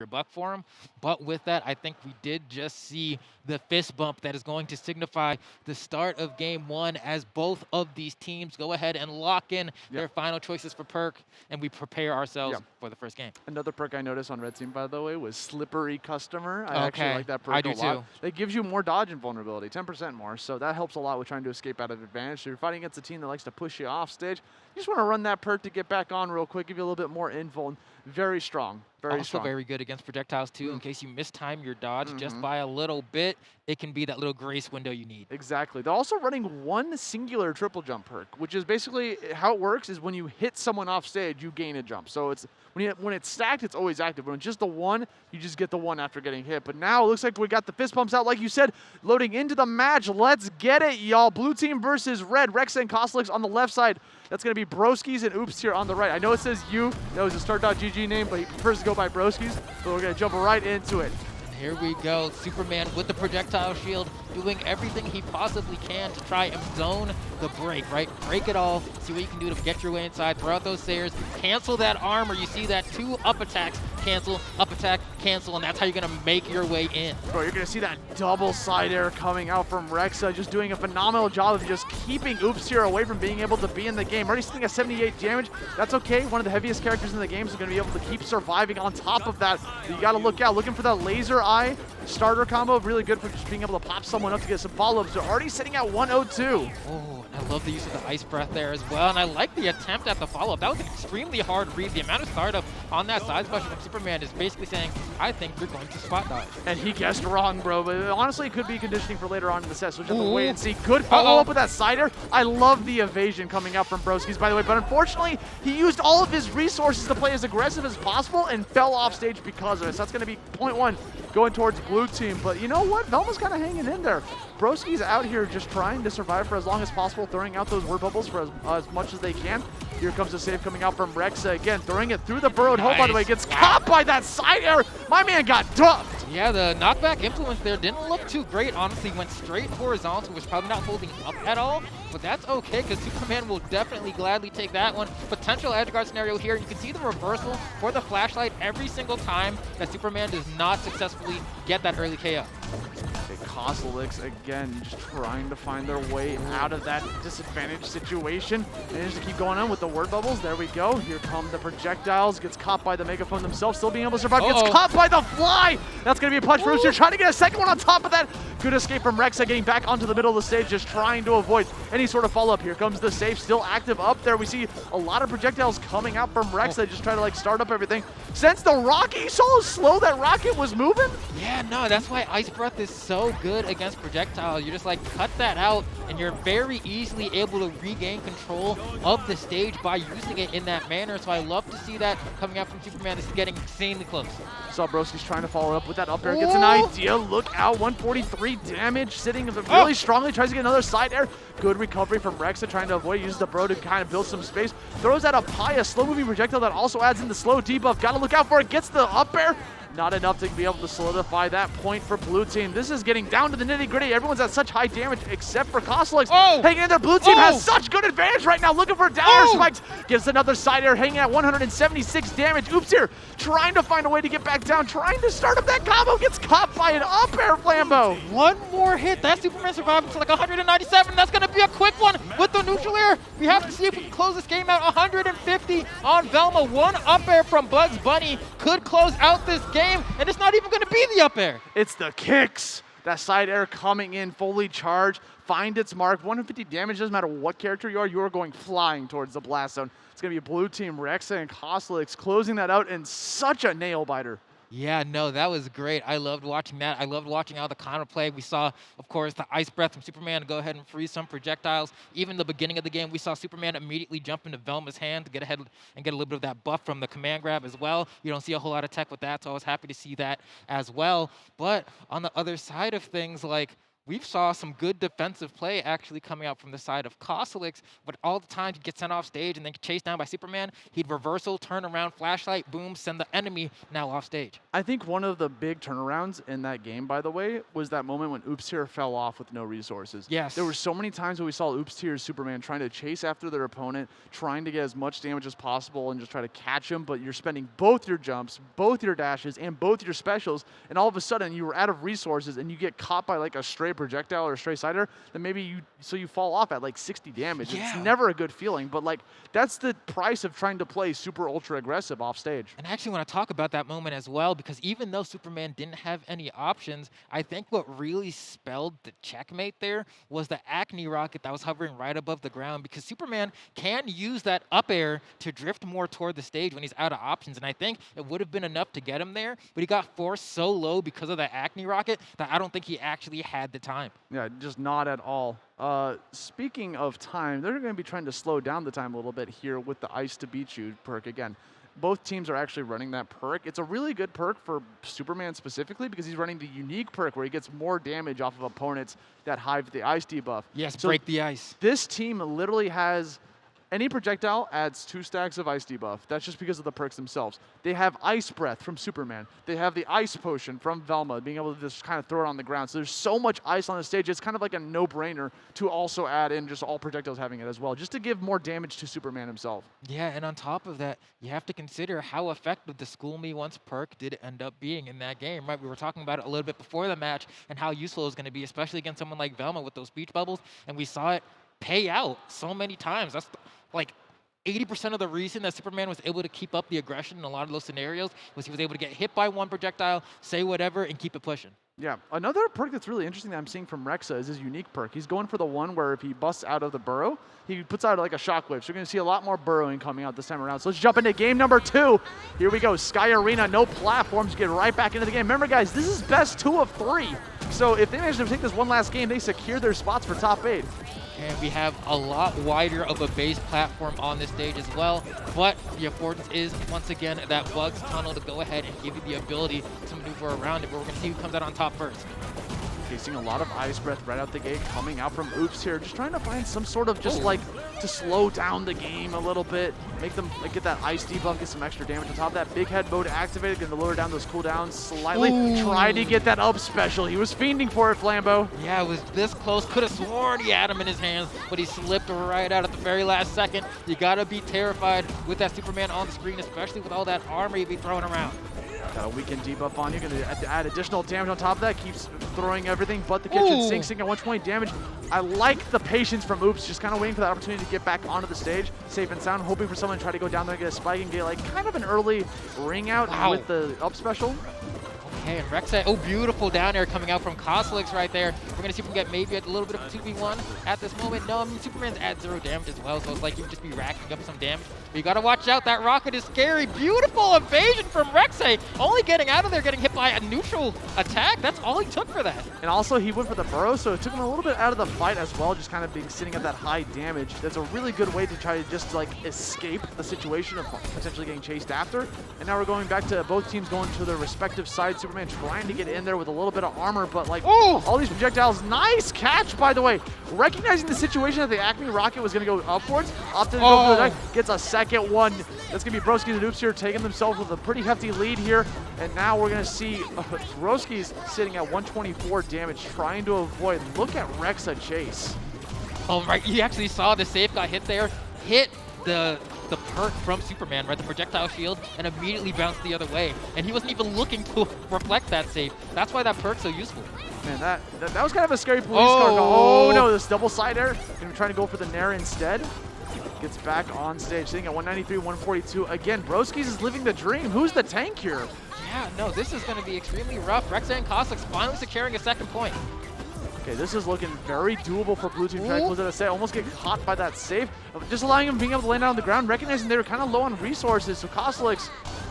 $100 for him. But with that, I think we did just see the fist bump that is going to signify the start of game one as both of these teams go ahead and lock in their final choices for perk, and we prepare ourselves for the first game. Another perk I noticed on Red Team, by the way, was Slippery Customer. I actually like that perk I do a lot. too. It gives you more dodge and vulnerability, 10% more, so that helps a lot with trying to escape out of advantage. So you're fighting against a team that likes to push you off stage. You just want to run that perk to get back on real quick, give you a little bit more invul. Very strong. Very strong. Also very good against projectiles too. In case you mistime your dodge just by a little bit, it can be that little grace window you need. Exactly. They're also running one singular triple jump perk, which is basically how it works is when you hit someone off stage, you gain a jump. So it's when it's stacked, it's always active. When it's just the one, you just get the one after getting hit. But now it looks like we got the fist pumps out, like you said, loading into the match. Let's get it, y'all. Blue team versus red. Rexehh and Cosolix on the left side. That's going to be Broskies and Oopstier on the right. I know it says you. That was a start.gg name, but he prefers to go by Broskies. So we're going to jump right into it. Here we go. Superman with the projectile shield, doing everything he possibly can to try and zone the break, right? Break it all, see what you can do to get your way inside, throw out those sayers, cancel that armor. You see that 2 up attacks, cancel, up attack, cancel, and that's how you're gonna make your way in. Bro, you're gonna see that double side air coming out from Rexehh, just doing a phenomenal job of just keeping Oopstier away from being able to be in the game. Already sitting at 78 damage. That's okay. One of the heaviest characters in the game is gonna be able to keep surviving on top of that. So you gotta look out, looking for that laser eye starter combo, really good for just being able to pop someone up to get some follow-ups. They're already sitting at 102. Oh, and I love the use of the ice breath there as well, and I like the attempt at the follow-up. That was an extremely hard read. The amount of startup on that side special from Superman is basically saying, I think you're going to spot dodge. And he guessed wrong, bro, but honestly, it could be conditioning for later on in the set, so we'll just have to wait and see. Good follow-up with that side air. I love the evasion coming out from Broskies, by the way, but unfortunately, he used all of his resources to play as aggressive as possible and fell off stage because of it. So that's going to be point 1 going towards blue team. But you know what? Velma's kind of hanging in there. Broski's out here just trying to survive for as long as possible, throwing out those word bubbles for as much as they can. Here comes the save coming out from Rexehh again, throwing it through the burrowed hole, by the way. Gets caught by that side air. My man got dumped. Yeah, the knockback influence there didn't look too great, honestly. Went straight horizontal, was probably not holding up at all, but that's okay, because Superman will definitely gladly take that one. Potential edge guard scenario here. You can see the reversal for the flashlight every single time that Superman does not successfully get that early KO. Cosolix again, just trying to find their way out of that disadvantaged situation. And just keep going on with the word bubbles. There we go. Here come the projectiles. Gets caught by the megaphone themselves, still being able to survive. Gets caught by the fly. That's going to be a punch for Oopstier, trying to get a second one on top of that. Good escape from Rexehh, getting back onto the middle of the stage, just trying to avoid any sort of follow-up. Here comes the save, still active up there. We see a lot of projectiles coming out from Rexehh, just trying to like start up everything. Since the rocket, you saw how slow that rocket was moving? Yeah, no, that's why Ice Breath is so good against projectiles. You just like cut that out, and you're very easily able to regain control of the stage by using it in that manner. So I love to see that coming out from Superman. It's getting insanely close. Saw Broski's trying to follow up with that up air. Gets an idea. Look out. 143 damage. Sitting really strongly. Tries to get another side air. Good recovery from Rexehh, trying to avoid. Uses the bro to kind of build some space. Throws out a Pia, slow moving projectile that also adds in the slow debuff. Gotta look out for it. Gets the up air. Not enough to be able to solidify that point for blue team. This is getting down to the nitty gritty. Everyone's at such high damage except for Cosolix. Hanging in there. Blue team has such good advantage right now. Looking for down air spikes. Gives another side air, hanging at 176 damage. Oopstier trying to find a way to get back down. Trying to start up that combo. Gets caught by an up air flambo. One more hit. That Superman survived to like 197. That's going to be a quick one with the neutral air. We have to see if we can close this game out. 150 on Velma. One up air from Bugs Bunny could close out this game, and it's not even going to be the up air. It's the kicks. That side air coming in fully charged. Find its mark. 150 damage. Doesn't matter what character you are going flying towards the blast zone. It's going to be a blue team. Rexehh and Cosolix closing that out in such a nail biter. Yeah, no, that was great. I loved watching that. I loved watching how the counterplay. We saw, of course, the ice breath from Superman to go ahead and freeze some projectiles. Even the beginning of the game, we saw Superman immediately jump into Velma's hand to get ahead and get a little bit of that buff from the command grab as well. You don't see a whole lot of tech with that, so I was happy to see that as well. But on the other side of things, like, we've saw some good defensive play actually coming out from the side of Cosolix, but all the time he'd get sent off stage and then chased down by Superman, he'd reversal, turn around, flashlight, boom, send the enemy now off stage. I think one of the big turnarounds in that game, by the way, was that moment when Oopstier fell off with no resources. Yes. There were so many times when we saw Oopstier's Superman trying to chase after their opponent, trying to get as much damage as possible and just try to catch him, but you're spending both your jumps, both your dashes, and both your specials, and all of a sudden you were out of resources and you get caught by like a stray projectile or a stray sider, then maybe you fall off at like 60 damage. Yeah. It's never a good feeling, but like that's the price of trying to play super ultra aggressive off stage. And I actually want to talk about that moment as well, because even though Superman didn't have any options, I think what really spelled the checkmate there was the Acne rocket that was hovering right above the ground, because Superman can use that up air to drift more toward the stage when he's out of options, and I think it would have been enough to get him there, but he got forced so low because of that Acne rocket that I don't think he actually had the time. Yeah, just not at all. Speaking of time, they're going to be trying to slow down the time a little bit here with the Ice to Beat You perk again. Both teams are actually running that perk. It's a really good perk for Superman specifically because he's running the unique perk where he gets more damage off of opponents that hive the ice debuff. Yes, so break the ice. This team literally has any projectile adds 2 stacks of ice debuff. That's just because of the perks themselves. They have Ice Breath from Superman. They have the Ice Potion from Velma, being able to just kind of throw it on the ground. So there's so much ice on the stage, it's kind of like a no-brainer to also add in just all projectiles having it as well, just to give more damage to Superman himself. Yeah, and on top of that, you have to consider how effective the School Me Once perk did end up being in that game, right? We were talking about it a little bit before the match and how useful it was going to be, especially against someone like Velma with those beach bubbles, and we saw it pay out so many times. That's like 80% of the reason that Superman was able to keep up the aggression in a lot of those scenarios was he was able to get hit by one projectile, say whatever, and keep it pushing. Yeah, another perk that's really interesting that I'm seeing from Rexehh is his unique perk. He's going for the one where if he busts out of the burrow, he puts out like a shockwave. So you're going to see a lot more burrowing coming out this time around. So let's jump into game number 2. Here we go, Sky Arena, no platforms, get right back into the game. Remember guys, this is best 2 of 3. So if they manage to take this one last game, they secure their spots for top 8. And we have a lot wider of a base platform on this stage as well. But the affordance is, once again, that Bugs tunnel to go ahead and give you the ability to maneuver around it. But we're going to see who comes out on top first. Facing a lot of Ice Breath right out the gate, coming out from Oopstier, just trying to find some sort of just like to slow down the game a little bit, make them like, get that ice debuff, get some extra damage on top of that. Big head mode activated, going to lower down those cooldowns slightly. Try to get that up special. He was fiending for it, Flambeau. Yeah, it was this close. Could have sworn he had him in his hands, but he slipped right out at the very last second. You got to be terrified with that Superman on the screen, especially with all that armor you'd be throwing around. Got a weakened debuff on you, going to add additional damage on top of that. Keeps throwing everything but the kitchen sink at 120 damage. I like the patience from Oops, just kind of waiting for that opportunity to get back onto the stage, safe and sound, hoping for someone to try to go down there and get a spike and get like kind of an early ring out with the up special. Okay, and Rexehh, beautiful down air coming out from Cosolix right there. We're going to see if we can get maybe a little bit of a 2v1 at this moment. No, I mean, Superman's at 0 damage as well, so it's like you would just be racking up some damage. But you got to watch out, that rocket is scary. Beautiful evasion from Rexehh, only getting out of there, getting hit by a neutral attack. That's all he took for that. And also, he went for the burrow, so it took him a little bit out of the fight as well, just kind of being sitting at that high damage. That's a really good way to try to just like escape the situation of potentially getting chased after. And now we're going back to both teams going to their respective sides. Superman trying to get in there with a little bit of armor, but like all these projectiles. Nice catch, by the way. Recognizing the situation that the Acme rocket was going to go upwards, opted to go for the deck, gets a second one. That's going to be Broskies and Oopstier taking themselves with a pretty hefty lead here. And now we're going to see Broskies sitting at 124 damage, trying to avoid. Look at Rexehh chase. Oh, right. You actually saw the safe guy hit there, hit the perk from Superman, right, the projectile shield, and immediately bounced the other way. And he wasn't even looking to reflect that save. That's why that perk's so useful. Man, that was kind of a scary police car. Oh no, this double side air. Gonna try to go for the Nair instead. Gets back on stage, sitting at 193, 142. Again, Broskies is living the dream. Who's the tank here? Yeah, no, this is going to be extremely rough. Rexehh and Cosolix finally securing a second point. Okay, this is looking very doable for Blue Team. Trying to close out a set, almost get caught by that save. Just allowing him being able to land on the ground, recognizing they were kind of low on resources. So Cosolix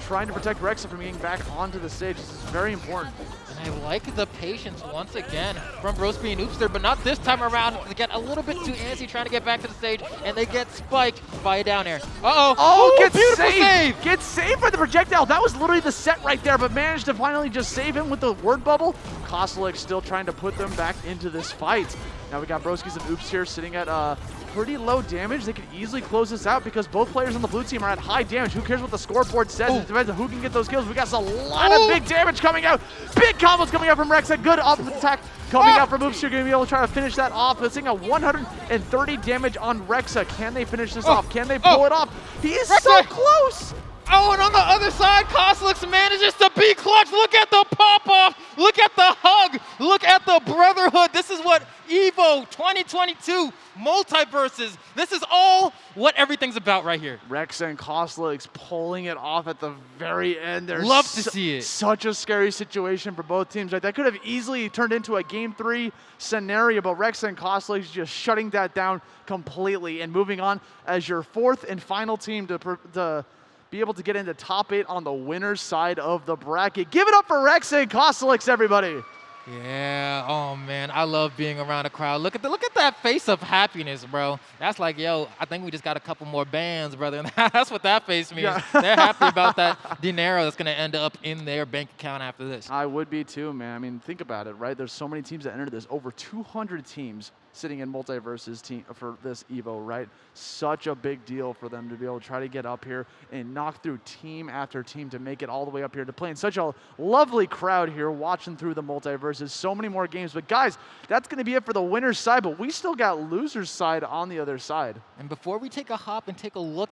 trying to protect Rexehh from getting back onto the stage. This is very important. And I like the patience once again from Broski and Oopstier, but not this time around. They get a little bit too antsy trying to get back to the stage, and they get spiked by a down air. Uh-oh. Oh, gets beautiful saved. save! Gets saved by the projectile. That was literally the set right there, but managed to finally just save him with the word bubble. Cosolix still trying to put them back into this fight. Now we got Broskis and Oops here sitting at pretty low damage. They could easily close this out because both players on the blue team are at high damage. Who cares what the scoreboard says? It depends on who can get those kills. We got a lot of big damage coming out. Big combos coming out from Rexehh. Good up attack coming out from Oops. You're going to be able to try to finish that off. It's seeing a 130 damage on Rexehh. Can they finish this off? Can they pull it off? He is so close. Oh, and on the other side, Cosolix manages to be clutch. Look at the pop-off. Look at the hug. Look at the brotherhood. This is what EVO 2022 MultiVersus. This is all what everything's about right here. Rexehh and Cosolix pulling it off at the very end. There's Love to see it. Such a scary situation for both teams. Right? That could have easily turned into a Game 3 scenario, but Rexehh and Cosolix just shutting that down completely and moving on as your fourth and final team to be able to get into top 8 on the winner's side of the bracket. Give it up for Rexehh and Cosolix, everybody. Yeah, oh man, I love being around a crowd. Look at that face of happiness, bro. That's like, yo, I think we just got a couple more bands, brother. That's what that face means. Yeah. They're happy about that dinero that's gonna end up in their bank account after this. I would be too, man. I mean, think about it, right? There's so many teams that entered this. Over 200 teams sitting in MultiVersus team for this EVO, right? Such a big deal for them to be able to try to get up here and knock through team after team to make it all the way up here to play in such a lovely crowd here watching through the MultiVersus. So many more games, but guys, that's going to be it for the winner's side, but we still got loser's side on the other side. And before we take a hop and take a look